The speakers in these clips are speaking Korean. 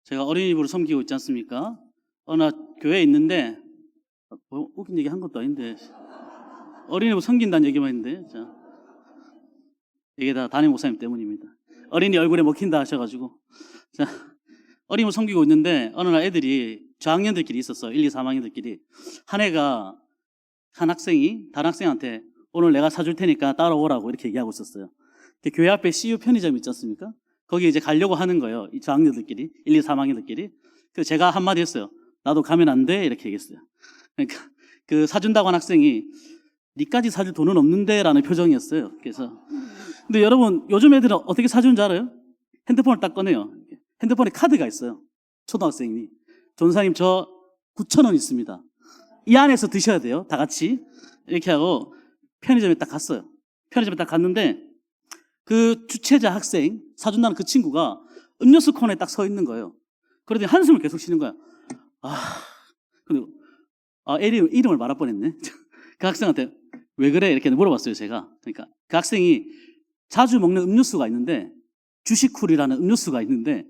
제가 어린이부를 섬기고 있지 않습니까? 어느 날 교회에 있는데 웃긴 얘기 한 것도 아닌데 어린이부 섬긴다는 얘기만 했는데 자, 이게 다 담임 목사님 때문입니다. 어린이 얼굴에 먹힌다 하셔가지고 자, 어린이부 섬기고 있는데 어느 날 애들이 저학년들끼리 있었어요. 1, 2, 3학년들끼리. 한 애가 한 학생이 다른 학생한테 오늘 내가 사줄 테니까 따라오라고 이렇게 얘기하고 있었어요. 교회 앞에 CU 편의점 있지 않습니까? 거기 이제 가려고 하는 거예요. 이 저학년들끼리, 1, 2, 3학년들끼리. 그래서 제가 한마디 했어요. 나도 가면 안 돼? 이렇게 얘기했어요. 그러니까 그 사준다고 한 학생이 니까지 사줄 돈은 없는데? 라는 표정이었어요. 그래서 근데 여러분 요즘 애들은 어떻게 사주는 줄 알아요? 핸드폰을 딱 꺼내요. 핸드폰에 카드가 있어요. 초등학생이. 전사님 저 9,000원 있습니다. 이 안에서 드셔야 돼요. 다 같이. 이렇게 하고 편의점에 딱 갔어요. 편의점에 딱 갔는데 그 주최자 학생, 사준다는 그 친구가 음료수 코너에 딱 서 있는 거예요. 그러더니 한숨을 계속 쉬는 거야. 근데 이름을 말할 뻔했네. 그 학생한테 왜 그래? 이렇게 물어봤어요, 제가. 그러니까 그 학생이 자주 먹는 음료수가 있는데 주식쿨이라는 음료수가 있는데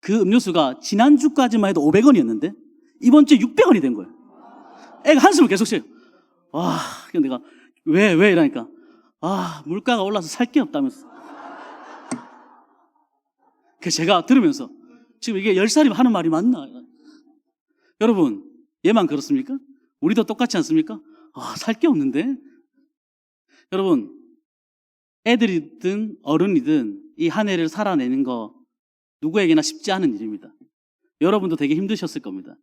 그 음료수가 지난주까지만 해도 500원이었는데 이번 주에 600원이 된 거예요. 애가 한숨을 계속 쉬어요. 근데 내가 왜 이러니까 물가가 올라서 살 게 없다면서. 그래서 제가 들으면서 지금 이게 10살이면 하는 말이 맞나? 여러분 얘만 그렇습니까? 우리도 똑같지 않습니까? 살 게 없는데? 여러분 애들이든 어른이든 이 한 해를 살아내는 거 누구에게나 쉽지 않은 일입니다. 여러분도 되게 힘드셨을 겁니다.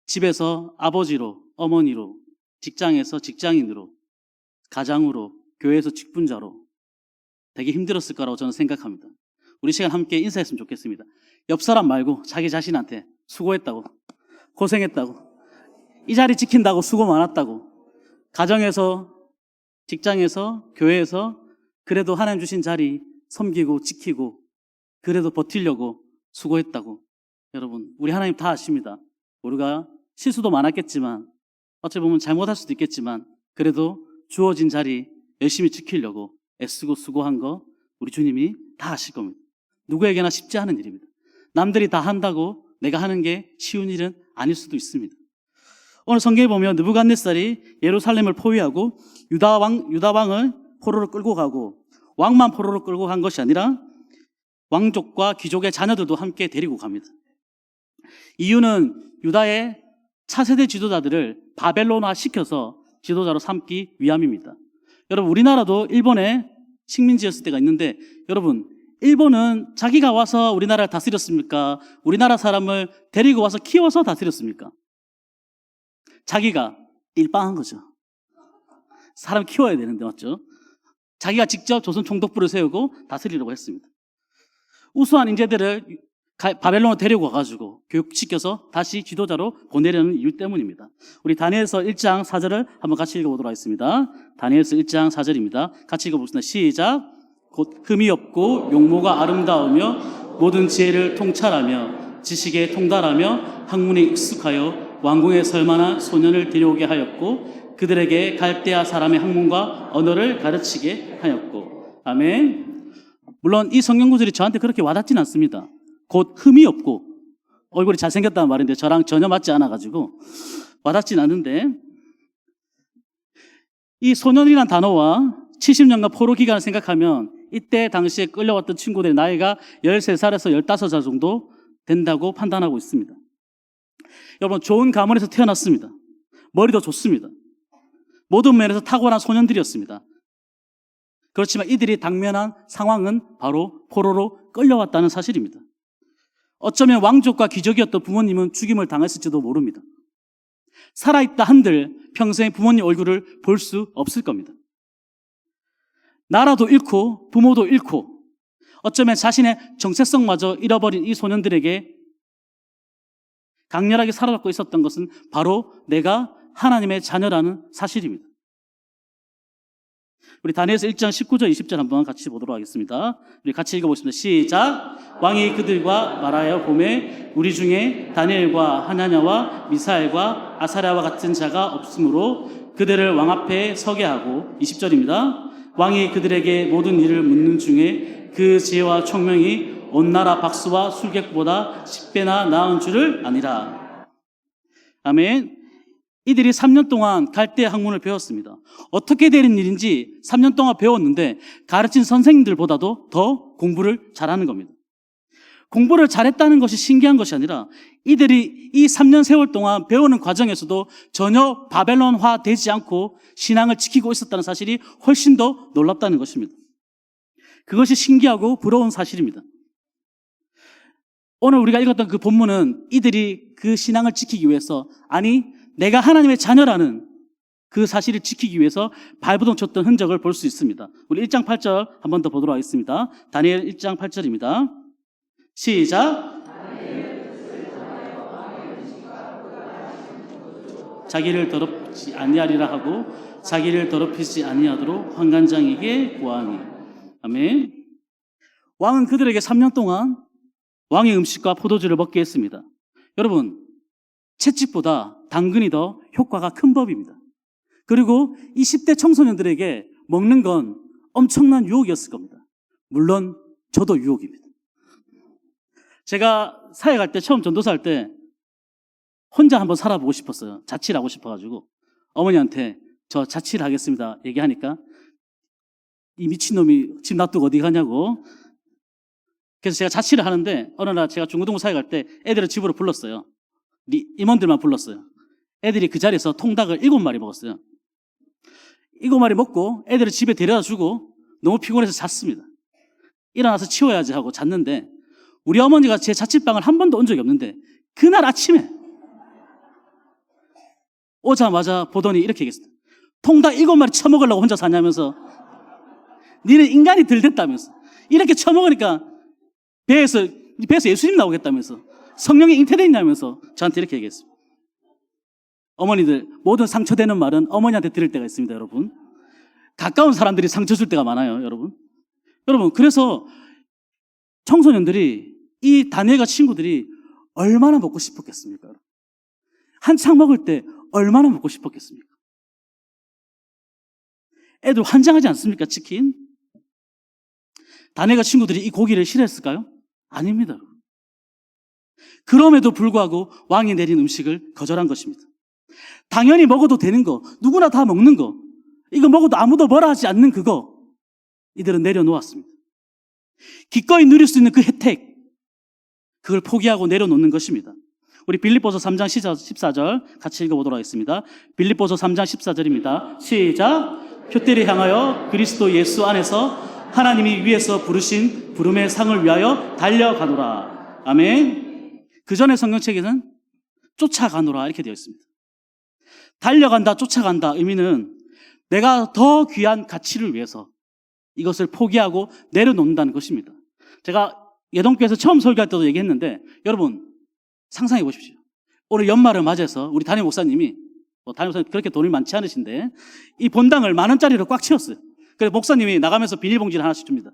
집에서 아버지로, 어머니로, 직장에서 직장인으로, 가장으로, 교회에서 직분자로 되게 힘들었을 거라고 저는 생각합니다. 우리 시간 함께 인사했으면 좋겠습니다. 옆 사람 말고 자기 자신한테 수고했다고, 고생했다고, 이 자리 지킨다고 수고 많았다고, 가정에서, 직장에서, 교회에서 그래도 하나님 주신 자리 섬기고 지키고 그래도 버티려고 수고했다고. 여러분 우리 하나님 다 아십니다. 우리가 실수도 많았겠지만 어찌 보면 잘못할 수도 있겠지만 그래도 주어진 자리 열심히 지키려고 애쓰고 수고한 거 우리 주님이 다 아실 겁니다. 누구에게나 쉽지 않은 일입니다. 남들이 다 한다고 내가 하는 게 쉬운 일은 아닐 수도 있습니다. 오늘 성경에 보면 느부갓네살이 예루살렘을 포위하고 유다왕을 포로로 끌고 가고 왕만 포로로 끌고 간 것이 아니라 왕족과 귀족의 자녀들도 함께 데리고 갑니다. 이유는 유다의 차세대 지도자들을 바벨론화 시켜서 지도자로 삼기 위함입니다. 여러분 우리나라도 일본에 식민지였을 때가 있는데 여러분 일본은 자기가 와서 우리나라를 다스렸습니까? 우리나라 사람을 데리고 와서 키워서 다스렸습니까? 자기가 일방한 거죠. 사람 키워야 되는데 맞죠? 자기가 직접 조선 총독부를 세우고 다스리려고 했습니다. 우수한 인재들을 바벨론으로 데리고 가가지고 교육시켜서 다시 지도자로 보내려는 이유 때문입니다. 우리 다니엘서 1장 4절을 한번 같이 읽어보도록 하겠습니다. 다니엘서 1장 4절입니다. 같이 읽어보겠습니다. 시작. 곧 흠이 없고 용모가 아름다우며 모든 지혜를 통찰하며 지식에 통달하며 학문에 익숙하여 왕궁에 설만한 소년을 데려오게 하였고 그들에게 갈대아 사람의 학문과 언어를 가르치게 하였고. 아멘. 물론 이 성경 구절이 저한테 그렇게 와닿지는 않습니다. 곧 흠이 없고 얼굴이 잘생겼다는 말인데 저랑 전혀 맞지 않아가지고 와닿지는 않는데 이 소년이라는 단어와 70년간 포로 기간을 생각하면 이때 당시에 끌려왔던 친구들의 나이가 13살에서 15살 정도 된다고 판단하고 있습니다. 여러분 좋은 가문에서 태어났습니다. 머리도 좋습니다. 모든 면에서 탁월한 소년들이었습니다. 그렇지만 이들이 당면한 상황은 바로 포로로 끌려왔다는 사실입니다. 어쩌면 왕족과 귀족이었던 부모님은 죽임을 당했을지도 모릅니다. 살아있다 한들 평생 부모님 얼굴을 볼 수 없을 겁니다. 나라도 잃고 부모도 잃고 어쩌면 자신의 정체성마저 잃어버린 이 소년들에게 강렬하게 사로잡고 있었던 것은 바로 내가 하나님의 자녀라는 사실입니다. 우리 다니엘서 1장 19절 20절 한번 같이 보도록 하겠습니다. 우리 같이 읽어보겠습니다. 시작. 왕이 그들과 말하여 보매 우리 중에 다니엘과 하나냐와 미사엘과 아사랴와 같은 자가 없으므로 그들을 왕 앞에 서게 하고 20절입니다. 왕이 그들에게 모든 일을 묻는 중에 그 지혜와 총명이 온 나라 박수와 술객보다 10배나 나은 줄을 아니라. 아멘. 이들이 3년 동안 갈대 학문을 배웠습니다. 어떻게 되는 일인지 3년 동안 배웠는데 가르친 선생님들보다도 더 공부를 잘하는 겁니다. 공부를 잘했다는 것이 신기한 것이 아니라 이들이 이 3년 세월 동안 배우는 과정에서도 전혀 바벨론화 되지 않고 신앙을 지키고 있었다는 사실이 훨씬 더 놀랍다는 것입니다. 그것이 신기하고 부러운 사실입니다. 오늘 우리가 읽었던 그 본문은 이들이 그 신앙을 지키기 위해서, 아니 내가 하나님의 자녀라는 그 사실을 지키기 위해서 발버둥 쳤던 흔적을 볼 수 있습니다. 우리 1장 8절 한 번 더 보도록 하겠습니다. 다니엘 1장 8절입니다. 시작. 자기를 더럽히지 아니하리라 하고 자기를 더럽히지 아니하도록 환관장에게 구하니. 아멘. 왕은 그들에게 3년 동안 왕의 음식과 포도주를 먹게 했습니다. 여러분, 채찍보다 당근이 더 효과가 큰 법입니다. 그리고 이 10대 청소년들에게 먹는 건 엄청난 유혹이었을 겁니다. 물론 저도 유혹입니다. 제가 사회 갈 때, 처음 전도사 할 때 혼자 한번 살아보고 싶었어요. 자취를 하고 싶어가지고 어머니한테 저 자취를 하겠습니다 얘기하니까 이 미친놈이 집 놔두고 어디 가냐고. 그래서 제가 자취를 하는데 어느 날 제가 중고등부 사회 갈 때 애들을 집으로 불렀어요. 임원들만 불렀어요. 애들이 그 자리에서 통닭을 7마리 먹었어요. 7마리 먹고 애들을 집에 데려다 주고 너무 피곤해서 잤습니다. 일어나서 치워야지 하고 잤는데 우리 어머니가 제 자취방을 한 번도 온 적이 없는데 그날 아침에 오자마자 보더니 이렇게 얘기했어요. 통닭 7마리 처먹으려고 혼자 사냐면서, 니는 인간이 덜 됐다면서, 이렇게 처먹으니까 배에서 예수님 나오겠다면서, 성령이 잉태됐냐면서 저한테 이렇게 얘기했어요. 어머니들, 모든 상처되는 말은 어머니한테 들을 때가 있습니다. 여러분, 가까운 사람들이 상처 줄 때가 많아요. 여러분, 그래서 청소년들이, 이 다니엘과 친구들이 얼마나 먹고 싶었겠습니까? 한창 먹을 때 얼마나 먹고 싶었겠습니까? 애들 환장하지 않습니까? 치킨. 다니엘과 친구들이 이 고기를 싫어했을까요? 아닙니다. 그럼에도 불구하고 왕이 내린 음식을 거절한 것입니다. 당연히 먹어도 되는 거, 누구나 다 먹는 거, 이거 먹어도 아무도 뭐라 하지 않는 그거, 이들은 내려놓았습니다. 기꺼이 누릴 수 있는 그 혜택, 그걸 포기하고 내려놓는 것입니다. 우리 빌립보서 3장 14절 같이 읽어보도록 하겠습니다. 빌립보서 3장 14절입니다. 시작. 표대를 향하여 그리스도 예수 안에서 하나님이 위에서 부르신 부름의 상을 위하여 달려가노라. 아멘. 그 전에 성경책에는 쫓아가노라 이렇게 되어 있습니다. 달려간다, 쫓아간다 의미는 내가 더 귀한 가치를 위해서 이것을 포기하고 내려놓는다는 것입니다. 제가 예동교회에서 처음 설교할 때도 얘기했는데, 여러분 상상해 보십시오. 오늘 연말을 맞이해서 우리 담임 목사님이, 담임 목사님 그렇게 돈이 많지 않으신데 이 본당을 10,000원짜리로 꽉 채웠어요. 그래서 목사님이 나가면서 비닐봉지를 하나씩 줍니다.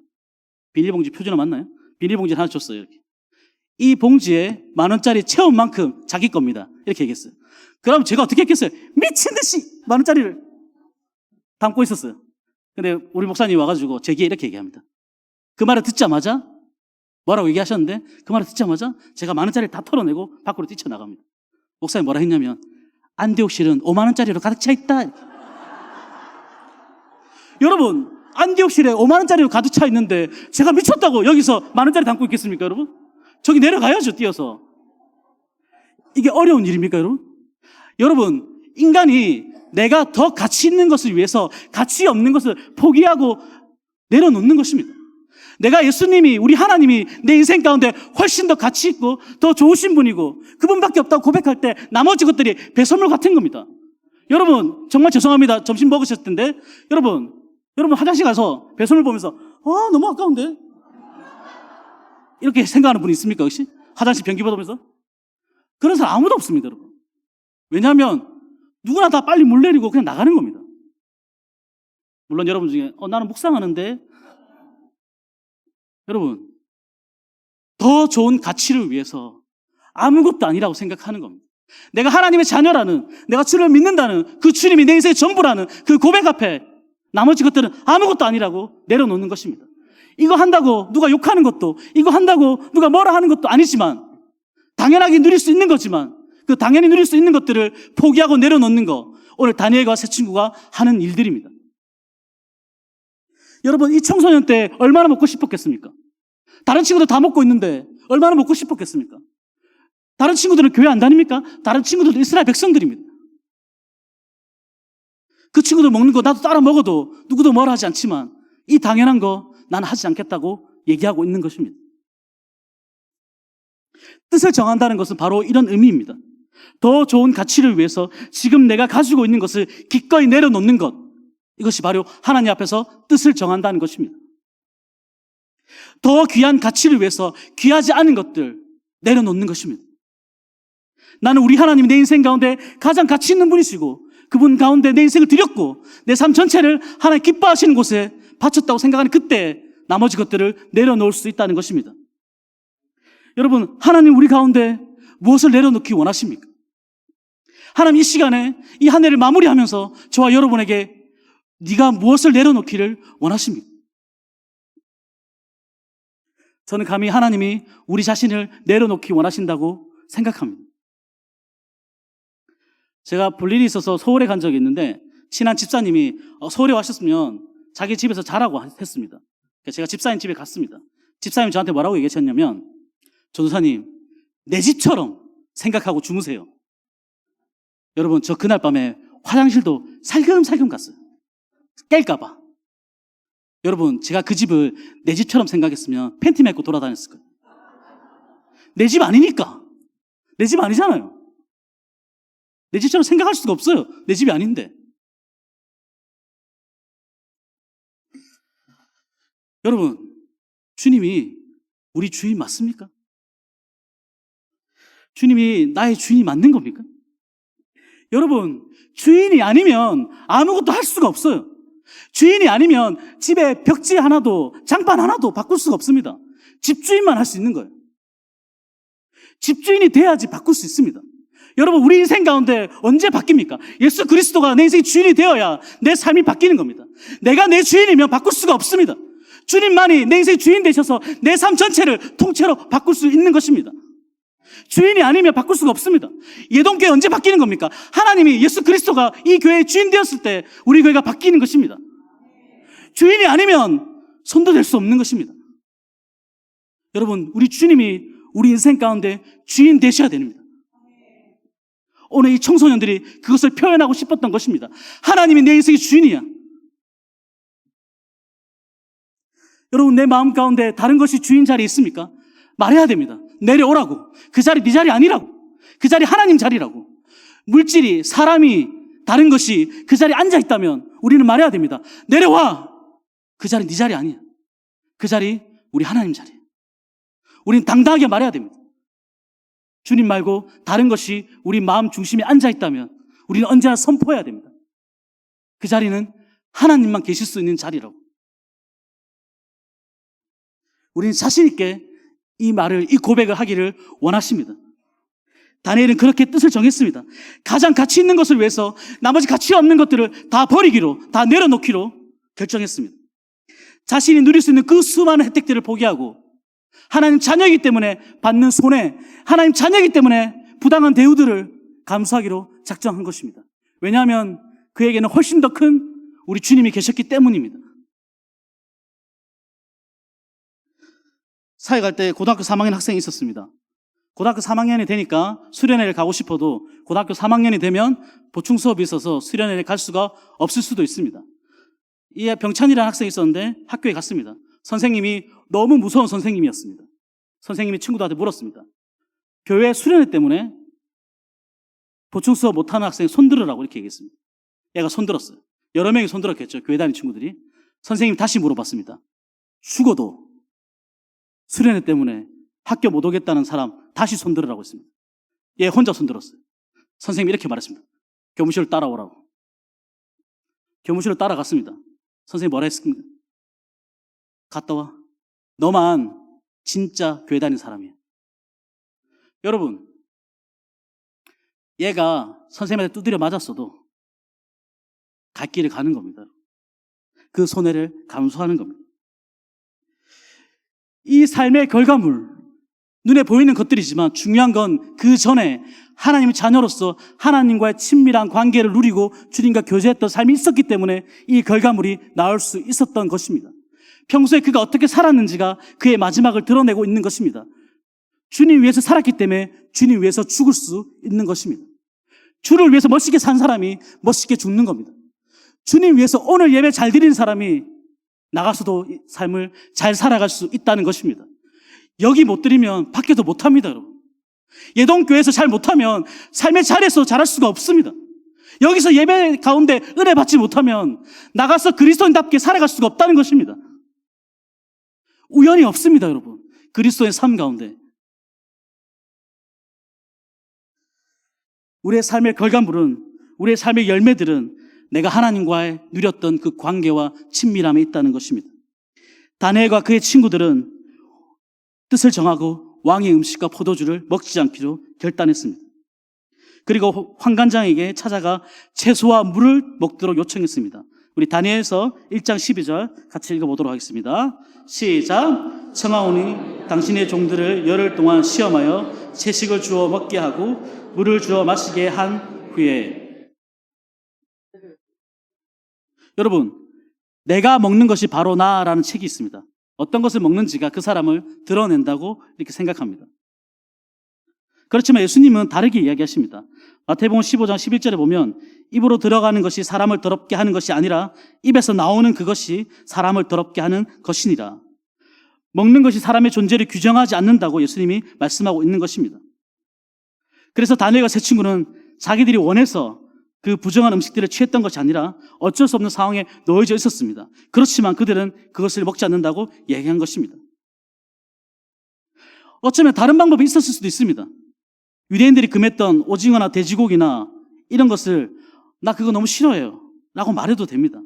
비닐봉지 표준어 맞나요? 비닐봉지를 하나 줬어요. 이렇게. 이 봉지에 10,000원짜리 채운 만큼 자기 겁니다. 이렇게 얘기했어요. 그럼 제가 어떻게 했겠어요? 미친 듯이 10,000원짜리를 담고 있었어요. 근데 우리 목사님이 와가지고 제게 이렇게 얘기합니다. 그 말을 듣자마자, 뭐라고 얘기하셨는데 그 말을 듣자마자 제가 10,000원짜리를 다 털어내고 밖으로 뛰쳐나갑니다. 목사님이 뭐라 했냐면, 안디옥실은 50,000원짜리로 가득 차 있다. 여러분, 안디옥실에 50,000원짜리로 가득 차 있는데 제가 미쳤다고 여기서 10,000원짜리 담고 있겠습니까? 여러분, 저기 내려가야죠. 뛰어서. 이게 어려운 일입니까? 여러분, 인간이 내가 더 가치 있는 것을 위해서 가치 없는 것을 포기하고 내려놓는 것입니다. 내가 예수님이, 우리 하나님이 내 인생 가운데 훨씬 더 가치 있고 더 좋으신 분이고 그분밖에 없다고 고백할 때 나머지 것들이 배설물 같은 겁니다. 여러분, 정말 죄송합니다. 점심 먹으셨을 텐데 여러분 화장실 가서 배설물 보면서 너무 아까운데 이렇게 생각하는 분이 있습니까? 혹시? 화장실 변기 보면서? 그런 사람 아무도 없습니다. 여러분. 왜냐하면 누구나 다 빨리 물 내리고 그냥 나가는 겁니다. 물론 여러분 중에 나는 묵상하는데, 여러분, 더 좋은 가치를 위해서 아무것도 아니라고 생각하는 겁니다. 내가 하나님의 자녀라는, 내가 주를 믿는다는 그 주님이 내 인생의 전부라는 그 고백 앞에 나머지 것들은 아무것도 아니라고 내려놓는 것입니다. 이거 한다고 누가 욕하는 것도, 이거 한다고 누가 뭐라 하는 것도 아니지만, 당연하게 누릴 수 있는 거지만, 그 당연히 누릴 수 있는 것들을 포기하고 내려놓는 거, 오늘 다니엘과 새 친구가 하는 일들입니다. 여러분, 이 청소년 때 얼마나 먹고 싶었겠습니까? 다른 친구들 다 먹고 있는데 얼마나 먹고 싶었겠습니까? 다른 친구들은 교회 안 다닙니까? 다른 친구들도 이스라엘 백성들입니다. 그 친구들 먹는 거 나도 따라 먹어도 누구도 뭐라 하지 않지만, 이 당연한 거 나는 하지 않겠다고 얘기하고 있는 것입니다. 뜻을 정한다는 것은 바로 이런 의미입니다. 더 좋은 가치를 위해서 지금 내가 가지고 있는 것을 기꺼이 내려놓는 것, 이것이 바로 하나님 앞에서 뜻을 정한다는 것입니다. 더 귀한 가치를 위해서 귀하지 않은 것들 내려놓는 것입니다. 나는 우리 하나님이 내 인생 가운데 가장 가치 있는 분이시고, 그분 가운데 내 인생을 드렸고 내 삶 전체를 하나님 기뻐하시는 곳에 바쳤다고 생각하는 그때 나머지 것들을 내려놓을 수 있다는 것입니다. 여러분, 하나님 우리 가운데 무엇을 내려놓기 원하십니까? 하나님 이 시간에 이 한 해를 마무리하면서 저와 여러분에게 네가 무엇을 내려놓기를 원하십니까? 저는 감히 하나님이 우리 자신을 내려놓기 원하신다고 생각합니다. 제가 볼 일이 있어서 서울에 간 적이 있는데, 친한 집사님이 서울에 와셨으면 자기 집에서 자라고 했습니다. 그래서 제가 집사님 집에 갔습니다. 집사님이 저한테 뭐라고 얘기하셨냐면, 전도사님, 내 집처럼 생각하고 주무세요. 여러분, 저 그날 밤에 화장실도 살금살금 갔어요. 깰까봐. 여러분, 제가 그 집을 내 집처럼 생각했으면 팬티 입고 돌아다녔을 거예요. 내 집 아니니까. 내 집 아니잖아요. 내 집처럼 생각할 수가 없어요. 내 집이 아닌데. 여러분, 주님이 우리 주인 맞습니까? 주님이 나의 주인이 맞는 겁니까? 여러분, 주인이 아니면 아무것도 할 수가 없어요. 주인이 아니면 집에 벽지 하나도, 장판 하나도 바꿀 수가 없습니다. 집주인만 할 수 있는 거예요. 집주인이 돼야지 바꿀 수 있습니다. 여러분, 우리 인생 가운데 언제 바뀝니까? 예수 그리스도가 내 인생의 주인이 되어야 내 삶이 바뀌는 겁니다. 내가 내 주인이면 바꿀 수가 없습니다. 주님만이 내 인생의 주인 되셔서 내 삶 전체를 통째로 바꿀 수 있는 것입니다. 주인이 아니면 바꿀 수가 없습니다. 예동교회 언제 바뀌는 겁니까? 하나님이 예수 그리스도가 이 교회의 주인 되었을 때 우리 교회가 바뀌는 것입니다. 주인이 아니면 손도 댈 수 없는 것입니다. 여러분, 우리 주님이 우리 인생 가운데 주인 되셔야 됩니다. 오늘 이 청소년들이 그것을 표현하고 싶었던 것입니다. 하나님이 내 인생의 주인이야. 여러분, 내 마음 가운데 다른 것이 주인 자리에 있습니까? 말해야 됩니다. 내려오라고. 그 자리 네 자리 아니라고. 그 자리 하나님 자리라고. 물질이, 사람이, 다른 것이 그 자리에 앉아 있다면 우리는 말해야 됩니다. 내려와. 그 자리 네 자리 아니야. 그 자리 우리 하나님 자리야. 우리는 당당하게 말해야 됩니다. 주님 말고 다른 것이 우리 마음 중심에 앉아 있다면 우리는 언제나 선포해야 됩니다. 그 자리는 하나님만 계실 수 있는 자리라고. 우리는 자신 있게 이 말을, 이 고백을 하기를 원하십니다. 다니엘은 그렇게 뜻을 정했습니다. 가장 가치 있는 것을 위해서 나머지 가치 없는 것들을 다 버리기로, 다 내려놓기로 결정했습니다. 자신이 누릴 수 있는 그 수많은 혜택들을 포기하고 하나님 자녀이기 때문에 받는 손해, 하나님 자녀이기 때문에 부당한 대우들을 감수하기로 작정한 것입니다. 왜냐하면 그에게는 훨씬 더 큰 우리 주님이 계셨기 때문입니다. 사회 갈 때 고등학교 3학년 학생이 있었습니다. 고등학교 3학년이 되니까 수련회를 가고 싶어도 고등학교 3학년이 되면 보충 수업이 있어서 수련회를 갈 수가 없을 수도 있습니다. 이 병찬이라는 학생이 있었는데 학교에 갔습니다. 선생님이 너무 무서운 선생님이었습니다. 선생님이 친구들한테 물었습니다. 교회 수련회 때문에 보충 수업 못하는 학생 손들으라고 이렇게 얘기했습니다. 얘가 손들었어요. 여러 명이 손들었겠죠. 교회 다니는 친구들이. 선생님이 다시 물어봤습니다. 죽어도 수련회 때문에 학교 못 오겠다는 사람 다시 손들으라고 했습니다. 얘 혼자 손들었어요. 선생님이 이렇게 말했습니다. 교무실을 따라오라고. 교무실을 따라갔습니다. 선생님이 뭐라 했습니까? 갔다 와. 너만 진짜 교회 다니는 사람이야. 여러분, 얘가 선생님한테 두드려 맞았어도 갈 길을 가는 겁니다. 그 손해를 감수하는 겁니다. 이 삶의 결과물, 눈에 보이는 것들이지만 중요한 건 그 전에 하나님의 자녀로서 하나님과의 친밀한 관계를 누리고 주님과 교제했던 삶이 있었기 때문에 이 결과물이 나올 수 있었던 것입니다. 평소에 그가 어떻게 살았는지가 그의 마지막을 드러내고 있는 것입니다. 주님 위해서 살았기 때문에 주님 위해서 죽을 수 있는 것입니다. 주를 위해서 멋있게 산 사람이 멋있게 죽는 겁니다. 주님 위해서 오늘 예배 잘 드리는 사람이 나가서도 삶을 잘 살아갈 수 있다는 것입니다. 여기 못 드리면 밖에도 못합니다, 여러분. 예동교회에서 잘 못하면 삶의 자리에서 잘할 수가 없습니다. 여기서 예배 가운데 은혜 받지 못하면 나가서 그리스도인답게 살아갈 수가 없다는 것입니다. 우연이 없습니다, 여러분. 그리스도의 삶 가운데. 우리의 삶의 결과물은, 우리의 삶의 열매들은 내가 하나님과의 누렸던 그 관계와 친밀함에 있다는 것입니다. 다니엘과 그의 친구들은 뜻을 정하고 왕의 음식과 포도주를 먹지 않기로 결단했습니다. 그리고 환관장에게 찾아가 채소와 물을 먹도록 요청했습니다. 우리 다니엘서 1장 12절 같이 읽어보도록 하겠습니다. 시작. 청하오니 당신의 종들을 열흘 동안 시험하여 채식을 주어 먹게 하고 물을 주어 마시게 한 후에. 여러분, 내가 먹는 것이 바로 나라는 책이 있습니다. 어떤 것을 먹는지가 그 사람을 드러낸다고 이렇게 생각합니다. 그렇지만 예수님은 다르게 이야기하십니다. 마태복음 15장 11절에 보면 입으로 들어가는 것이 사람을 더럽게 하는 것이 아니라 입에서 나오는 그것이 사람을 더럽게 하는 것이니라. 먹는 것이 사람의 존재를 규정하지 않는다고 예수님이 말씀하고 있는 것입니다. 그래서 다니엘과 세 친구는 자기들이 원해서 그 부정한 음식들을 취했던 것이 아니라 어쩔 수 없는 상황에 놓여져 있었습니다. 그렇지만 그들은 그것을 먹지 않는다고 얘기한 것입니다. 어쩌면 다른 방법이 있었을 수도 있습니다. 유대인들이 금했던 오징어나 돼지고기나 이런 것을 나 그거 너무 싫어해요 라고 말해도 됩니다.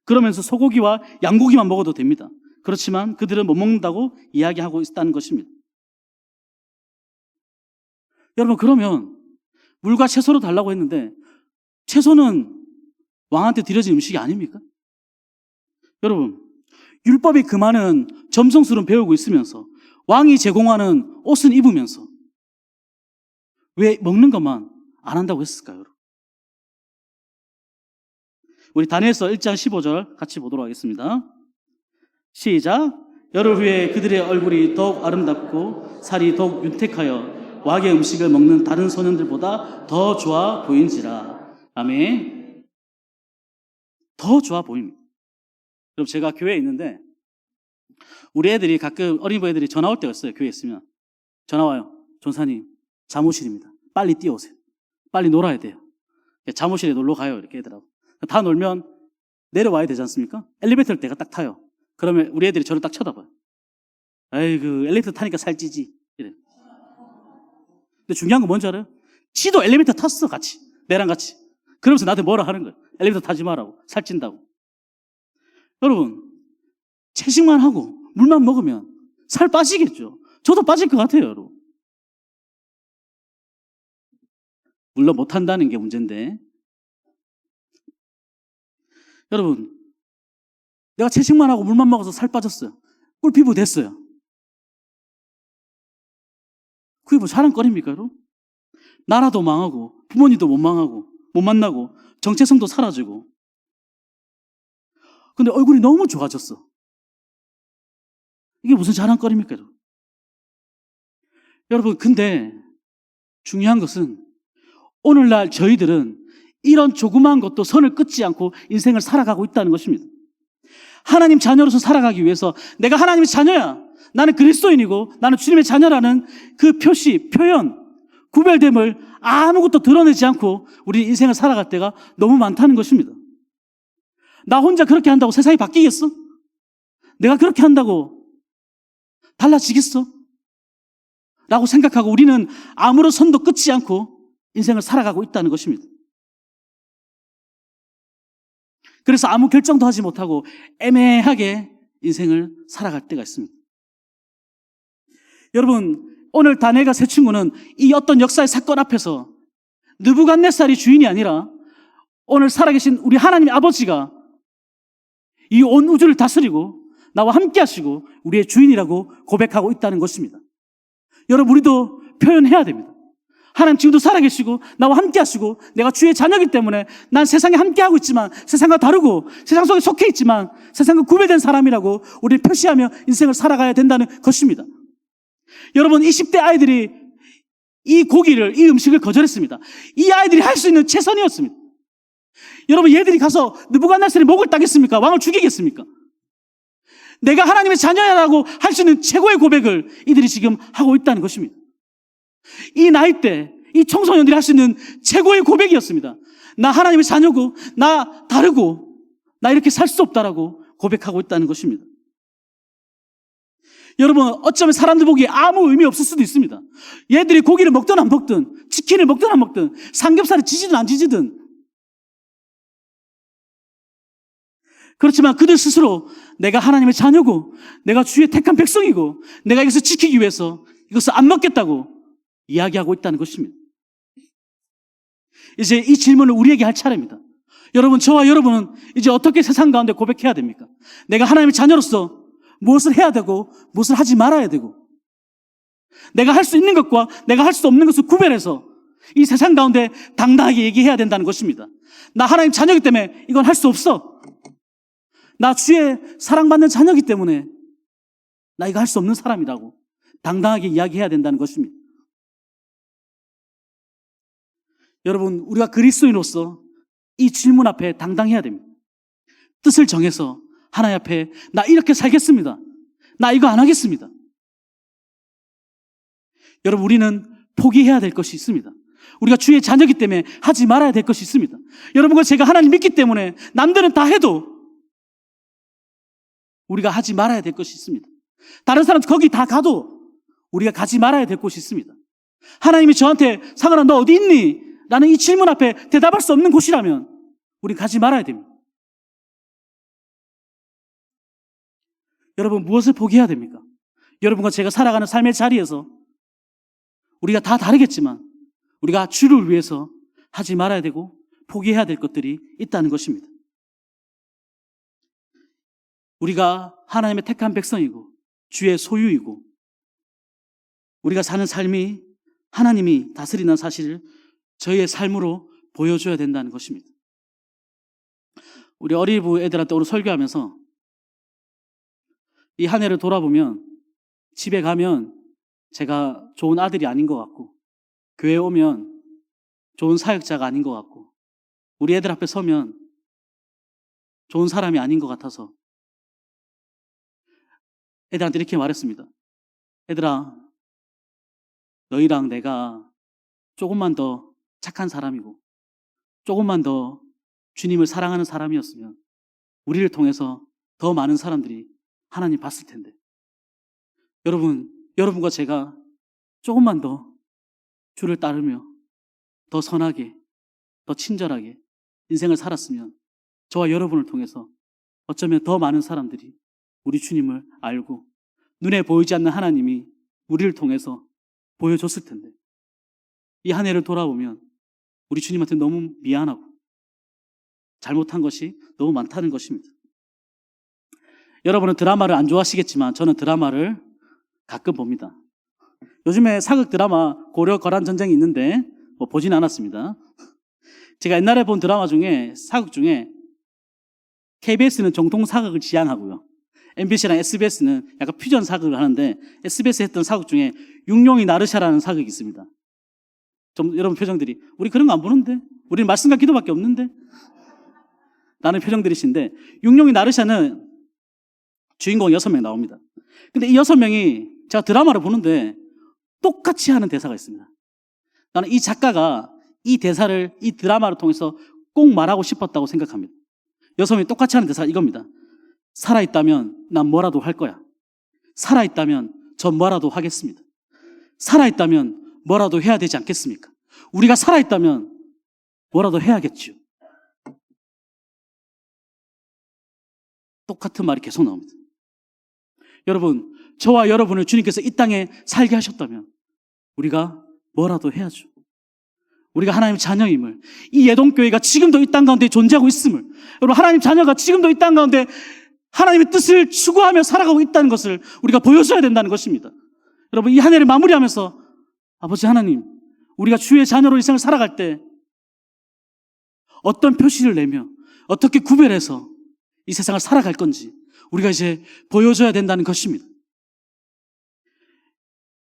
그러면서 소고기와 양고기만 먹어도 됩니다. 그렇지만 그들은 못 먹는다고 이야기하고 있다는 것입니다. 여러분, 그러면 물과 채소로 달라고 했는데 채소는 왕한테 드려진 음식이 아닙니까? 여러분, 율법이 금하는 점성술은 배우고 있으면서 왕이 제공하는 옷은 입으면서 왜 먹는 것만 안 한다고 했을까요? 여러분? 우리 다니엘서 1장 15절 같이 보도록 하겠습니다. 시작. 열흘 후에 그들의 얼굴이 더욱 아름답고 살이 더욱 윤택하여 왕의 음식을 먹는 다른 소년들보다 더 좋아 보인지라. 아멘. 더 좋아 보입니다. 그럼 제가 교회에 있는데 우리 애들이 가끔 어린이부 애들이 전화 올 때가 있어요. 교회에 있으면 전화 와요. 전사님, 잠옷실입니다. 빨리 뛰어오세요. 빨리 놀아야 돼요. 잠옷실에 놀러 가요. 이렇게 애들하고 다 놀면 내려와야 되지 않습니까? 엘리베이터를 내가 딱 타요. 그러면 우리 애들이 저를 딱 쳐다봐요. 아이고, 엘리베이터 타니까 살찌지 이래. 근데 중요한 건 뭔지 알아요? 지도 엘리베이터 탔어, 같이. 내랑 같이. 그러면서 나한테 뭐라 하는 거예요. 엘리베이터 타지 마라고. 살찐다고. 여러분, 채식만 하고 물만 먹으면 살 빠지겠죠. 저도 빠질 것 같아요, 여러분. 물론 못한다는 게 문제인데. 여러분, 내가 채식만 하고 물만 먹어서 살 빠졌어요. 꿀피부 됐어요. 그게 뭐 자랑거리입니까, 여러분? 나라도 망하고 부모님도 못 만나고 정체성도 사라지고. 근데 얼굴이 너무 좋아졌어. 이게 무슨 자랑거리입니까, 여러분? 여러분, 근데 중요한 것은 오늘날 저희들은 이런 조그마한 것도 선을 끊지 않고 인생을 살아가고 있다는 것입니다. 하나님 자녀로서 살아가기 위해서 내가 하나님의 자녀야, 나는 그리스도인이고 나는 주님의 자녀라는 그 표시, 표현, 구별됨을 아무것도 드러내지 않고 우리 인생을 살아갈 때가 너무 많다는 것입니다. 나 혼자 그렇게 한다고 세상이 바뀌겠어? 내가 그렇게 한다고 달라지겠어? 라고 생각하고 우리는 아무런 선도 끊지 않고 인생을 살아가고 있다는 것입니다. 그래서 아무 결정도 하지 못하고 애매하게 인생을 살아갈 때가 있습니다. 여러분, 오늘 다니엘과 세 친구는 이 어떤 역사의 사건 앞에서 느부갓네살이 주인이 아니라 오늘 살아계신 우리 하나님의 아버지가 이 온 우주를 다스리고 나와 함께 하시고 우리의 주인이라고 고백하고 있다는 것입니다. 여러분, 우리도 표현해야 됩니다. 하나님 지금도 살아계시고 나와 함께 하시고 내가 주의 자녀이기 때문에 난 세상에 함께하고 있지만 세상과 다르고 세상 속에 속해 있지만 세상과 구별된 사람이라고 우리를 표시하며 인생을 살아가야 된다는 것입니다. 여러분, 20대 아이들이 이 고기를, 이 음식을 거절했습니다. 이 아이들이 할 수 있는 최선이었습니다. 여러분, 얘들이 가서 느부갓네살의 목을 따겠습니까? 왕을 죽이겠습니까? 내가 하나님의 자녀라고 할 수 있는 최고의 고백을 이들이 지금 하고 있다는 것입니다. 이 나이 때 이 청소년들이 할 수 있는 최고의 고백이었습니다. 나 하나님의 자녀고 나 다르고 나 이렇게 살 수 없다라고 고백하고 있다는 것입니다. 여러분, 어쩌면 사람들 보기에 아무 의미 없을 수도 있습니다. 얘들이 고기를 먹든 안 먹든 치킨을 먹든 안 먹든 삼겹살을 지지든 안 지지든, 그렇지만 그들 스스로 내가 하나님의 자녀고 내가 주의 택한 백성이고 내가 이것을 지키기 위해서 이것을 안 먹겠다고 이야기하고 있다는 것입니다. 이제 이 질문을 우리에게 할 차례입니다. 여러분, 저와 여러분은 이제 어떻게 세상 가운데 고백해야 됩니까? 내가 하나님의 자녀로서 무엇을 해야 되고 무엇을 하지 말아야 되고, 내가 할 수 있는 것과 내가 할 수 없는 것을 구별해서 이 세상 가운데 당당하게 얘기해야 된다는 것입니다. 나 하나님 자녀이기 때문에 이건 할 수 없어. 나 주의 사랑받는 자녀이기 때문에 나 이거 할 수 없는 사람이라고 당당하게 이야기해야 된다는 것입니다. 여러분, 우리가 그리스도인으로서 이 질문 앞에 당당해야 됩니다. 뜻을 정해서 하나님 앞에 나 이렇게 살겠습니다. 나 이거 안 하겠습니다. 여러분, 우리는 포기해야 될 것이 있습니다. 우리가 주의 자녀이기 때문에 하지 말아야 될 것이 있습니다. 여러분과 제가 하나님 믿기 때문에 남들은 다 해도 우리가 하지 말아야 될 것이 있습니다. 다른 사람 거기 다 가도 우리가 가지 말아야 될 곳이 있습니다. 하나님이 저한테 상은아 너 어디 있니? 라는 이 질문 앞에 대답할 수 없는 곳이라면 우리 가지 말아야 됩니다. 여러분, 무엇을 포기해야 됩니까? 여러분과 제가 살아가는 삶의 자리에서 우리가 다 다르겠지만 우리가 주를 위해서 하지 말아야 되고 포기해야 될 것들이 있다는 것입니다. 우리가 하나님의 택한 백성이고 주의 소유이고 우리가 사는 삶이 하나님이 다스리는 사실을 저희의 삶으로 보여줘야 된다는 것입니다. 우리 어린이부 애들한테 오늘 설교하면서 이 한 해를 돌아보면 집에 가면 제가 좋은 아들이 아닌 것 같고 교회에 오면 좋은 사역자가 아닌 것 같고 우리 애들 앞에 서면 좋은 사람이 아닌 것 같아서 애들한테 이렇게 말했습니다. 애들아, 너희랑 내가 조금만 더 착한 사람이고 조금만 더 주님을 사랑하는 사람이었으면 우리를 통해서 더 많은 사람들이 하나님 봤을 텐데, 여러분과 제가 조금만 더 주를 따르며 더 선하게, 더 친절하게 인생을 살았으면 저와 여러분을 통해서 어쩌면 더 많은 사람들이 우리 주님을 알고 눈에 보이지 않는 하나님이 우리를 통해서 보여줬을 텐데, 이 한 해를 돌아보면 우리 주님한테 너무 미안하고 잘못한 것이 너무 많다는 것입니다. 여러분은 드라마를 안 좋아하시겠지만 저는 드라마를 가끔 봅니다. 요즘에 사극 드라마 고려 거란 전쟁이 있는데 뭐 보진 않았습니다. 제가 옛날에 본 드라마 중에 사극 중에 KBS는 정통 사극을 지향하고요, MBC랑 SBS는 약간 퓨전 사극을 하는데 SBS 했던 사극 중에 육룡이 나르샤라는 사극이 있습니다. 좀 여러분 표정들이 우리 그런 거 안 보는데? 우리는 말씀과 기도밖에 없는데? 라는 표정들이신데, 육룡이 나르샤는 주인공 6명 나옵니다. 근데 이 6명이 제가 드라마를 보는데 똑같이 하는 대사가 있습니다. 나는 이 작가가 이 대사를 이 드라마를 통해서 꼭 말하고 싶었다고 생각합니다. 6명이 똑같이 하는 대사가 이겁니다. 살아있다면 난 뭐라도 할 거야. 살아있다면 전 뭐라도 하겠습니다. 살아있다면 뭐라도 해야 되지 않겠습니까? 우리가 살아있다면 뭐라도 해야겠죠. 똑같은 말이 계속 나옵니다. 여러분, 저와 여러분을 주님께서 이 땅에 살게 하셨다면 우리가 뭐라도 해야죠. 우리가 하나님 자녀임을, 이 예동교회가 지금도 이 땅 가운데 존재하고 있음을, 여러분 하나님 자녀가 지금도 이 땅 가운데 하나님의 뜻을 추구하며 살아가고 있다는 것을 우리가 보여줘야 된다는 것입니다. 여러분, 이 한 해를 마무리하면서 아버지 하나님, 우리가 주의 자녀로 이 생을 살아갈 때 어떤 표시를 내며 어떻게 구별해서 이 세상을 살아갈 건지 우리가 이제 보여줘야 된다는 것입니다.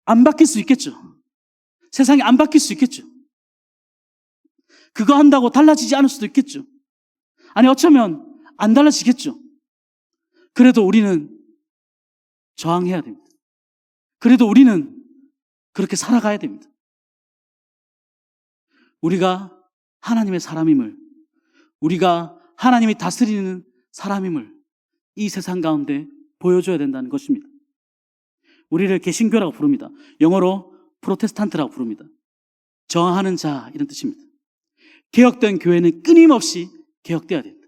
안 바뀔 수 있겠죠. 세상이 안 바뀔 수 있겠죠. 그거 한다고 달라지지 않을 수도 있겠죠. 아니, 어쩌면 안 달라지겠죠. 그래도 우리는 저항해야 됩니다. 그래도 우리는 그렇게 살아가야 됩니다. 우리가 하나님의 사람임을, 우리가 하나님이 다스리는 사람임을 이 세상 가운데 보여줘야 된다는 것입니다. 우리를 개신교라고 부릅니다. 영어로 프로테스탄트라고 부릅니다. 저항하는 자, 이런 뜻입니다. 개혁된 교회는 끊임없이 개혁돼야 됩니다.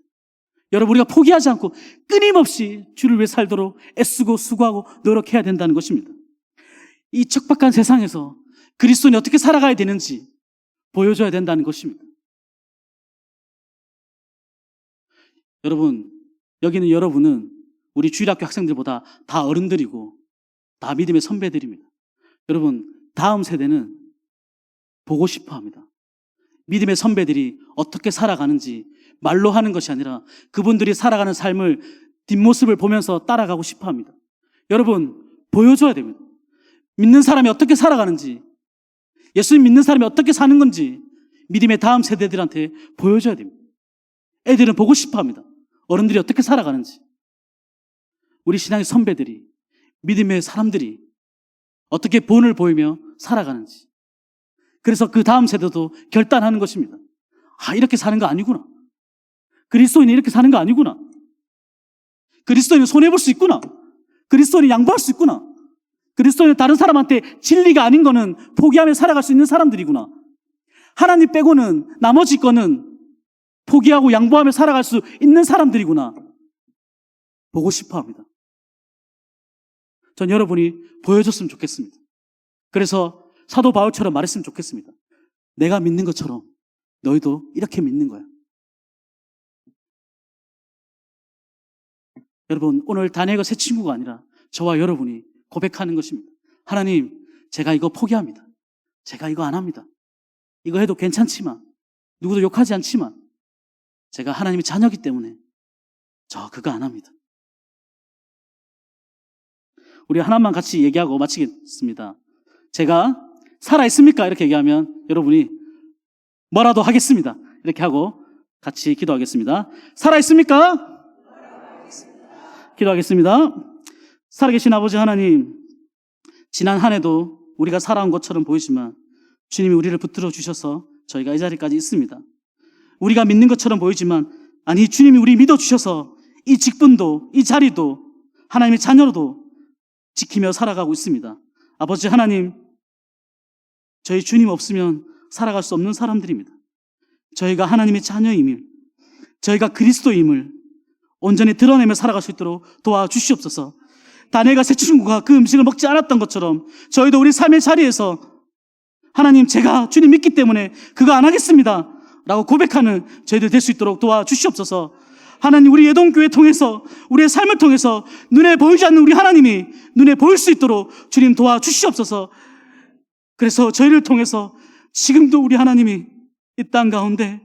여러분, 우리가 포기하지 않고 끊임없이 주를 위해 살도록 애쓰고 수고하고 노력해야 된다는 것입니다. 이 척박한 세상에서 그리스도인이 어떻게 살아가야 되는지 보여줘야 된다는 것입니다. 여러분, 여기는 여러분은 우리 주일학교 학생들보다 다 어른들이고 다 믿음의 선배들입니다. 여러분, 다음 세대는 보고 싶어 합니다. 믿음의 선배들이 어떻게 살아가는지 말로 하는 것이 아니라 그분들이 살아가는 삶을 뒷모습을 보면서 따라가고 싶어 합니다. 여러분, 보여줘야 됩니다. 믿는 사람이 어떻게 살아가는지, 예수님 믿는 사람이 어떻게 사는 건지 믿음의 다음 세대들한테 보여줘야 됩니다. 애들은 보고 싶어 합니다. 어른들이 어떻게 살아가는지, 우리 신앙의 선배들이, 믿음의 사람들이 어떻게 본을 보이며 살아가는지. 그래서 그 다음 세대도 결단하는 것입니다. 아, 이렇게 사는 거 아니구나. 그리스도인이 이렇게 사는 거 아니구나. 그리스도인은 손해볼 수 있구나. 그리스도인이 양보할 수 있구나. 그리스도인은 다른 사람한테 진리가 아닌 거는 포기하며 살아갈 수 있는 사람들이구나. 하나님 빼고는 나머지 거는 포기하고 양보하며 살아갈 수 있는 사람들이구나. 보고 싶어 합니다. 전 여러분이 보여줬으면 좋겠습니다. 그래서 사도 바울처럼 말했으면 좋겠습니다. 내가 믿는 것처럼 너희도 이렇게 믿는 거야. 여러분, 오늘 다니엘과 새 친구가 아니라 저와 여러분이 고백하는 것입니다. 하나님, 제가 이거 포기합니다. 제가 이거 안 합니다. 이거 해도 괜찮지만, 누구도 욕하지 않지만 제가 하나님의 자녀이기 때문에 저 그거 안 합니다. 우리 하나만 같이 얘기하고 마치겠습니다. 제가 살아있습니까? 이렇게 얘기하면 여러분이 뭐라도 하겠습니다. 이렇게 하고 같이 기도하겠습니다. 살아있습니까? 기도하겠습니다. 살아계신 아버지 하나님, 지난 한 해도 우리가 살아온 것처럼 보이지만 주님이 우리를 붙들어 주셔서 저희가 이 자리까지 있습니다. 우리가 믿는 것처럼 보이지만 아니, 주님이 우리 믿어주셔서 이 직분도, 이 자리도 하나님의 자녀로도 지키며 살아가고 있습니다. 아버지 하나님, 저희 주님 없으면 살아갈 수 없는 사람들입니다. 저희가 하나님의 자녀임을, 저희가 그리스도임을 온전히 드러내며 살아갈 수 있도록 도와주시옵소서. 다니엘과 새 친구가 그 음식을 먹지 않았던 것처럼 저희도 우리 삶의 자리에서 하나님, 제가 주님 믿기 때문에 그거 안 하겠습니다 라고 고백하는 저희들 될 수 있도록 도와주시옵소서. 하나님, 우리 예동교회 통해서, 우리의 삶을 통해서 눈에 보이지 않는 우리 하나님이 눈에 보일 수 있도록 주님 도와주시옵소서. 그래서 저희를 통해서 지금도 우리 하나님이 이 땅 가운데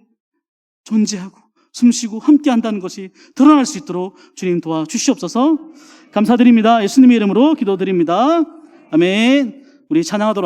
존재하고 숨쉬고 함께 한다는 것이 드러날 수 있도록 주님 도와주시옵소서. 감사드립니다. 예수님의 이름으로 기도드립니다. 아멘. 우리 찬양하도록 하겠습니다.